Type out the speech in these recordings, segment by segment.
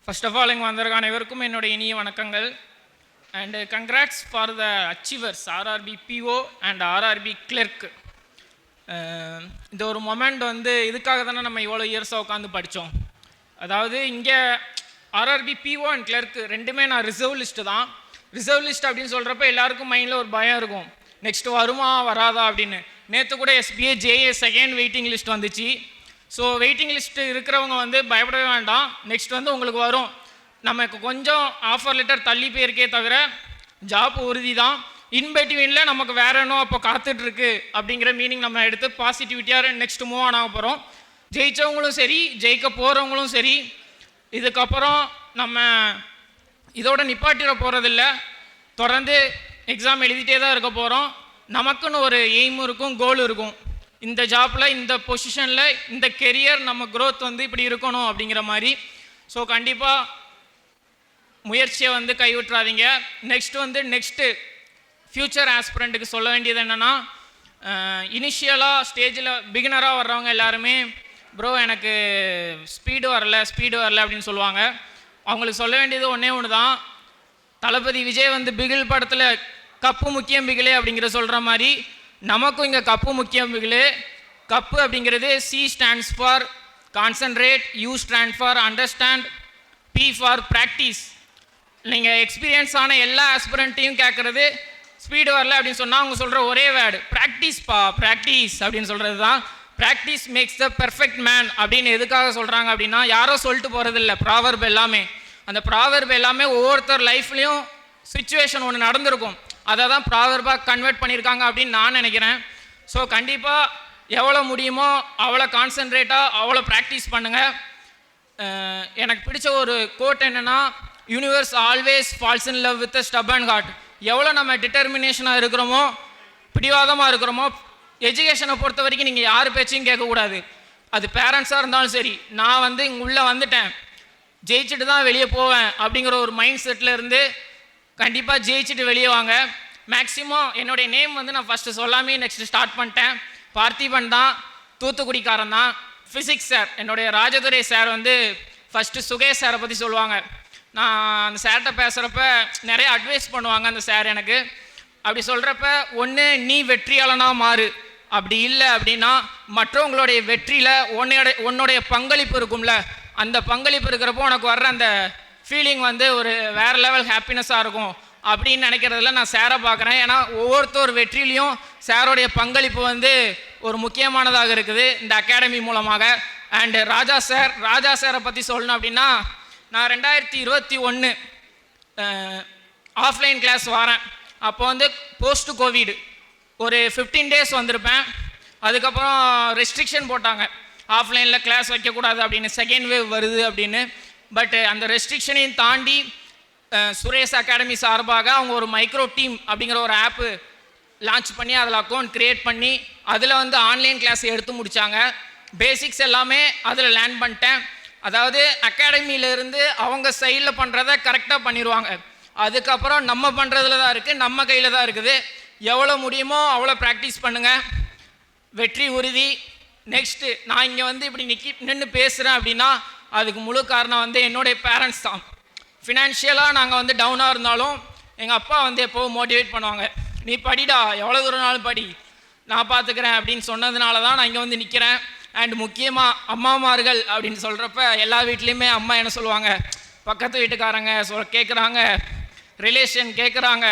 First of all இங்கே வந்திருக்க அனைவருக்கும் என்னுடைய இனிய வணக்கங்கள். And congrats for the achievers RRB PO and RRB clerk. இந்த ஒரு மொமெண்ட் வந்து இதுக்காக தானே நம்ம இவ்வளோ இயர்ஸாக உட்காந்து படித்தோம். அதாவது இங்கே ஆர்ஆர்பி பிஓ அண்ட் கிளர்க் ரெண்டுமே நான் ரிசர்வ் லிஸ்ட்டு தான். ரிசர்வ் லிஸ்ட் அப்படின்னு சொல்கிறப்ப எல்லாருக்கும் மைண்டில் ஒரு பயம் இருக்கும், நெக்ஸ்ட் வருமா வராதா அப்படின்னு. நேற்று கூட SBI JA second waiting list வந்துச்சு. ஸோ வெயிட்டிங் லிஸ்ட்டு இருக்கிறவங்க வந்து பயப்படவே வேண்டாம், நெக்ஸ்ட் வந்து உங்களுக்கு வரும். நமக்கு கொஞ்சம் ஆஃபர் லெட்டர் தள்ளி போயிருக்கே தவிர ஜாப் உறுதி தான். இன்பிட்வீனில் நமக்கு வேற என்ன அப்போ காத்துட்ருக்கு அப்படிங்கிற மீனிங் நம்ம எடுத்து பாசிட்டிவிட்டியாக நெக்ஸ்ட் மூவ் ஆன் ஆக போகிறோம். ஜெயித்தவங்களும் சரி, ஜெயிக்க போகிறவங்களும் சரி, இதுக்கப்புறம் நம்ம இதோட நிப்பாட்டிட போகிறதில்ல. தொடர்ந்து எக்ஸாம் எழுதிட்டே தான் இருக்க போகிறோம். நமக்குன்னு ஒரு எய்ம் இருக்கும், கோல் இருக்கும். இந்த ஜாப்பில், இந்த பொசிஷனில், இந்த கெரியர் நம்ம க்ரோத் வந்து இப்படி இருக்கணும் அப்படிங்கிற மாதிரி. ஸோ கண்டிப்பாக முயற்சியை வந்து கைவிட்றாதீங்க. நெக்ஸ்ட்டு ஃப்யூச்சர் ஆஸ்பிரண்ட்டுக்கு சொல்ல வேண்டியது என்னென்னா, இனிஷியலாக ஸ்டேஜில் பிகினராக வர்றவங்க எல்லாருமே ப்ரோ எனக்கு ஸ்பீடு வரல அப்படின்னு சொல்லுவாங்க. அவங்களுக்கு சொல்ல வேண்டியது ஒன்றே ஒன்று தான். தளபதி விஜய் வந்து பிகில் படத்தில் கப்பு முக்கியம் பிகிலே அப்படிங்கிற சொல்கிற மாதிரி நமக்கும் இங்கே கப்பு முக்கியம் பிகிலே. கப்பு அப்படிங்கிறது C stands for concentrate, U stand for understand, P for practice. நீங்கள் எக்ஸ்பீரியன்ஸ் ஆன எல்லா ஆஸ்பிரண்ட்டையும் கேட்குறது ஸ்பீடு வரல அப்படின்னு சொன்னால் அவங்க சொல்கிற ஒரே வேர்டு ப்ராக்டிஸ் அப்படின்னு சொல்கிறது தான். Practice makes the perfect man அப்படின்னு எதுக்காக சொல்கிறாங்க அப்படின்னா, யாரோ சொல்லிட்டு போகிறதில்ல. ப்ராவர்ப் எல்லாமே, அந்த ப்ராவர்ப் எல்லாமே ஒவ்வொருத்தர் லைஃப்லேயும் சிச்சுவேஷன் ஒன்று நடந்திருக்கும், அதை தான் ப்ராவர்பாக கன்வெர்ட் பண்ணியிருக்காங்க அப்படின்னு நான் நினைக்கிறேன். ஸோ கண்டிப்பாக எவ்வளோ முடியுமோ அவ்வளோ கான்சன்ட்ரேட்டாக அவ்வளோ ப்ராக்டிஸ் பண்ணுங்கள். எனக்கு பிடிச்ச ஒரு கோட் என்னென்னா, universe always falls in love with a stubborn heart. எவ்வளோ நம்ம டிட்டர்மினேஷனாக இருக்கிறோமோ, பிடிவாதமாக இருக்கிறோமோ, எஜுகேஷனை பொறுத்த வரைக்கும் நீங்கள் யார் பேச்சையும் கேட்கக்கூடாது. அது பேரண்ட்ஸாக இருந்தாலும் சரி. நான் வந்து இங்கே உள்ளே வந்துட்டேன், ஜெயிச்சுட்டு தான் வெளியே போவேன் அப்படிங்கிற ஒரு மைண்ட் செட்டில் இருந்து கண்டிப்பாக ஜெயிச்சுட்டு வெளியே வாங்க. மேக்ஸிமம் என்னுடைய நேம் வந்து நான் ஃபஸ்ட்டு சொல்லாமே நெக்ஸ்ட்டு ஸ்டார்ட் பண்ணிட்டேன். பார்த்திபன் தான், தூத்துக்குடிக்காரன் தான். ஃபிசிக்ஸ் சார், என்னுடைய ராஜதுரை சார் வந்து ஃபஸ்ட்டு சுகேஷ் சாரை பற்றி சொல்லுவாங்க. நான் அந்த சார்கிட்ட பேசுகிறப்ப நிறைய அட்வைஸ் பண்ணுவாங்க அந்த சார் எனக்கு. அப்படி சொல்கிறப்ப, ஒன்று நீ வெற்றியாளனாக மாறு, அப்படி இல்லை அப்படின்னா மற்றவங்களுடைய வெற்றியில் உன்னுடைய பங்களிப்பு இருக்கும்ல, அந்த பங்களிப்பு இருக்கிறப்போ உனக்கு வர்ற அந்த ஃபீலிங் வந்து ஒரு வேறு லெவல் ஹாப்பினஸ்ஸாக இருக்கும் அப்படின்னு நினைக்கிறதுல நான் சாரை பார்க்குறேன். ஏன்னா ஒவ்வொருத்தர் வெற்றிலையும் சாரோடைய பங்களிப்பு வந்து ஒரு முக்கியமானதாக இருக்குது இந்த அகாடமி மூலமாக. அண்டு ராஜா சாரை பற்றி சொல்லணும் அப்படின்னா, நான் 2021 ஆஃப்லைன் கிளாஸ் வரேன். அப்போ வந்து போஸ்ட் கோவிட் ஒரு 15 days வந்திருப்பேன். அதுக்கப்புறம் ரெஸ்ட்ரிக்ஷன் போட்டாங்க, ஆஃப்லைனில் கிளாஸ் வைக்கக்கூடாது அப்படின்னு, செகண்ட் வேவ் வருது அப்படின்னு. பட் அந்த ரெஸ்ட்ரிக்ஷனையும் தாண்டி சுரேஷ் அகாடமி சார்பாக அவங்க ஒரு மைக்ரோ டீம் அப்படிங்கிற ஒரு ஆப்பு லான்ச் பண்ணி அதில் அக்கௌண்ட் க்ரியேட் பண்ணி அதில் வந்து ஆன்லைன் கிளாஸ் எடுத்து முடித்தாங்க. பேசிக்ஸ் எல்லாமே அதில் லேர்ன் பண்ணிட்டேன். அதாவது அகாடமியிலேருந்து அவங்க சைடில் பண்ணுறத கரெக்டாக பண்ணிடுவாங்க. அதுக்கப்புறம் நம்ம பண்ணுறதுல தான் இருக்குது, நம்ம கையில் தான் இருக்குது. எவ்வளோ முடியுமோ அவ்வளோ ப்ராக்டிஸ் பண்ணுங்கள், வெற்றி உறுதி. நெக்ஸ்ட்டு நான் இங்கே வந்து இப்படி நின்று பேசுகிறேன் அப்படின்னா அதுக்கு முழு காரணம் வந்து என்னுடைய பேரண்ட்ஸ் தான். ஃபினான்ஷியலாக நாங்கள் வந்து டவுனாக இருந்தாலும் எங்கள் அப்பா வந்து எப்போவும் மோட்டிவேட் பண்ணுவாங்க, நீ படிடா, எவ்வளோ தூரம்னாலும் படி, நான் பார்த்துக்கிறேன் அப்படின்னு சொன்னதுனால தான் நான் இங்கே வந்து நிற்கிறேன். அண்ட் முக்கியமாக அம்மாமார்கள் அப்படின்னு சொல்கிறப்ப எல்லா வீட்லேயுமே அம்மா என்ன சொல்லுவாங்க, பக்கத்து வீட்டுக்காரங்க கேட்குறாங்க, ரிலேஷன் கேட்குறாங்க,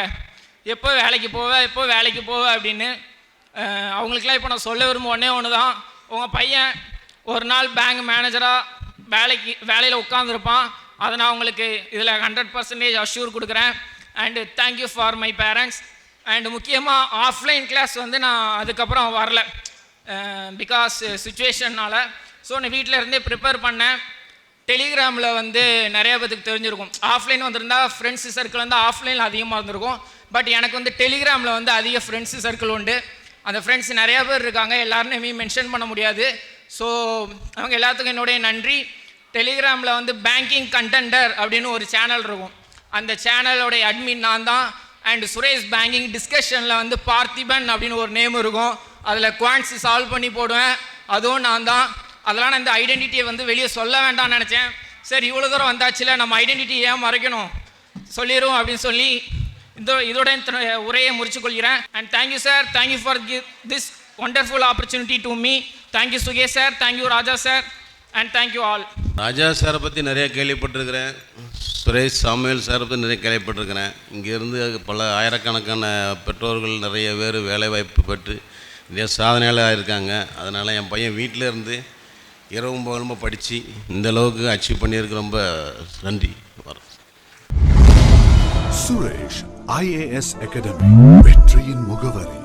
எப்போ வேலைக்கு போவ அப்படின்னு. அவங்களுக்கெல்லாம் இப்போ நான் சொல்ல விரும்ப ஒன்று தான், உங்கள் பையன் ஒரு நாள் பேங்க் மேனேஜராக வேலையில் உட்காந்துருப்பான். அதை நான் உங்களுக்கு இதில் 100% அஷ்யூர் கொடுக்குறேன். And thank you for my parents. And முக்கியமாக ஆஃப்லைன் கிளாஸ் வந்து நான் அதுக்கப்புறம் வரல, பிகாஸ் சுச்சுவேஷன்னால். ஸோ நான் வீட்டில் இருந்தே ப்ரிப்பேர் பண்ணேன். டெலிகிராமில் வந்து நிறைய பேத்துக்கு தெரிஞ்சிருக்கும், ஆஃப்லைன் வந்திருந்தால் ஃப்ரெண்ட்ஸு சர்க்கிள் வந்து ஆஃப்லைனில் அதிகமாக இருந்திருக்கும். பட் எனக்கு வந்து டெலிகிராமில் வந்து அதிக ஃப்ரெண்ட்ஸு சர்க்கிள் உண்டு. அந்த ஃப்ரெண்ட்ஸ் நிறையா பேர் இருக்காங்க, எல்லாருமே மென்ஷன் பண்ண முடியாது. ஸோ அவங்க எல்லாத்துக்கும் என்னுடைய நன்றி. டெலிகிராமில் வந்து பேங்கிங் கண்டெண்டர் அப்படின்னு ஒரு சேனல் இருக்கும், அந்த சேனலோடைய அட்மின் நான் தான். அண்ட் சுரேஷ் பேங்கிங் டிஸ்கஷனில் வந்து பார்த்திபன் அப்படின்னு ஒரு நேம் இருக்கும், அதில் குவான்ட்ஸ் சால்வ் பண்ணி போடுவேன், அதுவும் நான் தான். அதெல்லாம் நான் இந்த ஐடென்டிட்டியை வந்து வெளியே சொல்ல வேண்டாம்னு நினச்சேன். சரி இவ்வளோ தூரம் வந்தாச்சுல நம்ம ஐடென்டிட்டி ஏன் மறைக்கணும் சொல்லிடும் அப்படின்னு சொல்லி இதோட உரையை முடிச்சுக்கொள்கிறேன். And thank you sir, thank you for this wonderful opportunity to me. Thank you Sugesh sir, thank you Raja sir, and thank you all. ராஜா சாரை பற்றி நிறைய கேள்விப்பட்டிருக்கிறேன், சுரேஷ் சாமுவேல் சாரை பற்றி நிறைய கேள்விப்பட்டிருக்கிறேன். இங்கேருந்து பல ஆயிரக்கணக்கான பெற்றோர்கள் நிறைய பேர் வேலைவாய்ப்பு பெற்று நிறைய சாதனையாளர் இருக்காங்க. அதனால் என் பையன் வீட்டில் இருந்து இரவும் பகலுமா படித்து இந்த அளவுக்கு அச்சீவ் பண்ணியிருக்கு. ரொம்ப நன்றி. சுரேஷ் IAS அகாடமி, வெற்றியின் முகவரி.